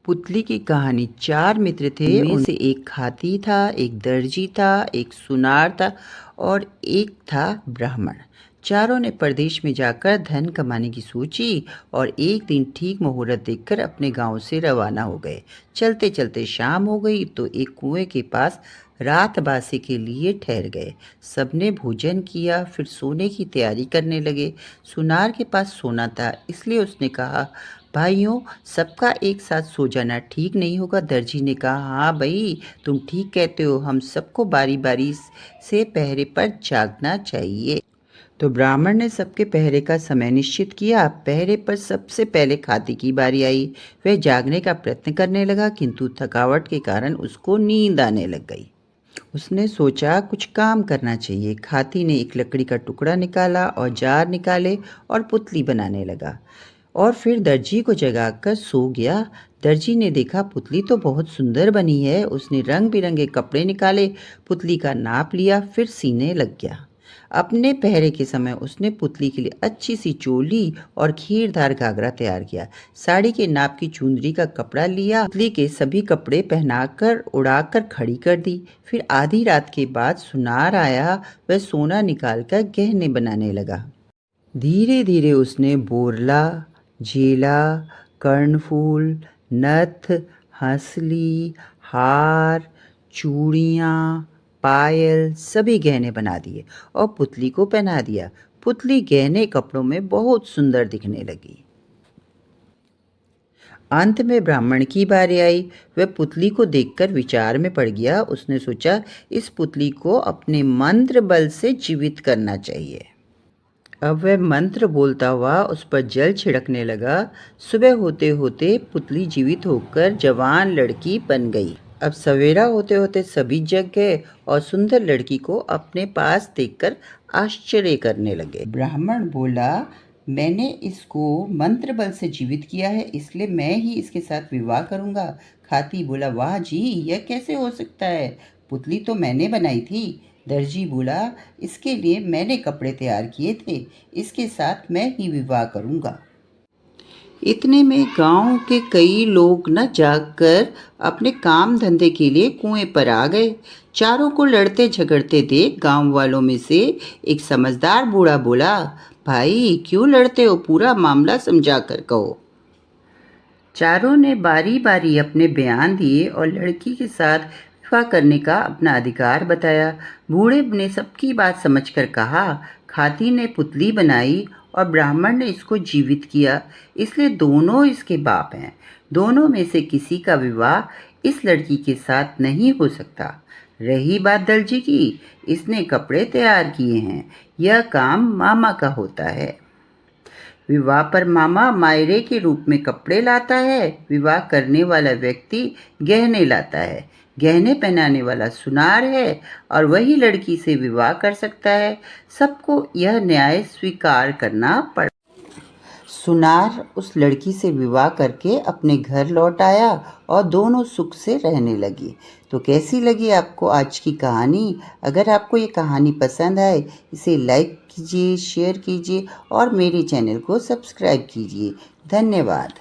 पुतली की कहानी। चार मित्र थे, उनमें से एक हाथी था, एक दर्जी था, एक सुनार था और एक था ब्राह्मण। चारों ने परदेश में जाकर धन कमाने की सोची और एक दिन ठीक मुहूर्त देखकर अपने गांव से रवाना हो गए। चलते चलते शाम हो गई तो एक कुएं के पास रात बासे के लिए ठहर गए। सबने भोजन किया, फिर सोने की तैयारी करने लगे। सुनार के पास सोना था, इसलिए उसने कहा, भाइयों, सबका एक साथ सो जाना ठीक नहीं होगा। दर्जी ने कहा, हाँ भाई, तुम ठीक कहते हो, हम सबको बारी बारी से पहरे पर जागना चाहिए। तो ब्राह्मण ने सबके पहरे का समय निश्चित किया। पहरे पर सबसे पहले हाथी की बारी आई। वह जागने का प्रयत्न करने लगा, किंतु थकावट के कारण उसको नींद आने लग गई। उसने सोचा कुछ काम करना चाहिए। हाथी ने एक लकड़ी का टुकड़ा निकाला, औजार निकाले और पुतली बनाने लगा और फिर दर्जी को जगाकर सो गया। दर्जी ने देखा पुतली तो बहुत सुंदर बनी है। उसने रंग बिरंगे कपड़े निकाले, पुतली का नाप लिया, फिर सीने लग गया। अपने पहरे के समय उसने पुतली के लिए अच्छी सी चोली और घेरदार घाघरा तैयार किया। साड़ी के नाप की चुंदरी का कपड़ा लिया, पुतली के सभी कपड़े पहनाकर उड़ाकर खड़ी कर दी। फिर आधी रात के बाद सुनार आया। वह सोना निकालकर गहने बनाने लगा। धीरे धीरे उसने बोरला, झेला, कर्णफूल, नथ, हंसली, हार, चूड़ियाँ, पायल सभी गहने बना दिए और पुतली को पहना दिया। पुतली गहने कपड़ों में बहुत सुंदर दिखने लगी। अंत में ब्राह्मण की बारी आई। वह पुतली को देखकर विचार में पड़ गया। उसने सोचा, इस पुतली को अपने मंत्र बल से जीवित करना चाहिए। अब वह मंत्र बोलता हुआ उस पर जल छिड़कने लगा। सुबह होते होते पुतली जीवित होकर जवान लड़की बन गई। अब सवेरा होते होते सभी जग गए और सुंदर लड़की को अपने पास देखकर आश्चर्य करने लगे। ब्राह्मण बोला, मैंने इसको मंत्र बल से जीवित किया है, इसलिए मैं ही इसके साथ विवाह करूंगा। हाथी बोला, वाह जी, यह कैसे हो सकता है? पुतली तो मैंने बनाई थी। दर्जी बोला, इसके लिए मैंने कपड़े तैयार किए थे, इसके साथ मैं ही विवाह करूंगा। इतने में गांव के कई लोग न जागकर अपने काम धंधे के लिए कुएं पर आ गए। चारों को लड़ते झगड़ते देख गांव वालों में से एक समझदार बूढ़ा बोला, भाई क्यों लड़ते हो? पूरा मामला समझा कर कहो। चारों ने बारी बारी अपने बयान दिए और लड़की के साथ विवाह करने का अपना अधिकार बताया। बूढ़े ने सबकी बात समझकर कहा, हाथी ने पुतली बनाई और ब्राह्मण ने इसको जीवित किया, इसलिए दोनों इसके बाप हैं। दोनों में से किसी का विवाह इस लड़की के साथ नहीं हो सकता। रही बात दर्जी की, इसने कपड़े तैयार किए हैं, यह काम मामा का होता है। विवाह पर मामा मायरे के रूप में कपड़े लाता है, विवाह करने वाला व्यक्ति गहने लाता है। गहने पहनाने वाला सुनार है और वही लड़की से विवाह कर सकता है। सबको यह न्याय स्वीकार करना पड़ा। सुनार उस लड़की से विवाह करके अपने घर लौट आया और दोनों सुख से रहने लगे। तो कैसी लगी आपको आज की कहानी? अगर आपको ये कहानी पसंद आए, इसे लाइक कीजिए, शेयर कीजिए और मेरे चैनल को सब्सक्राइब कीजिए। धन्यवाद।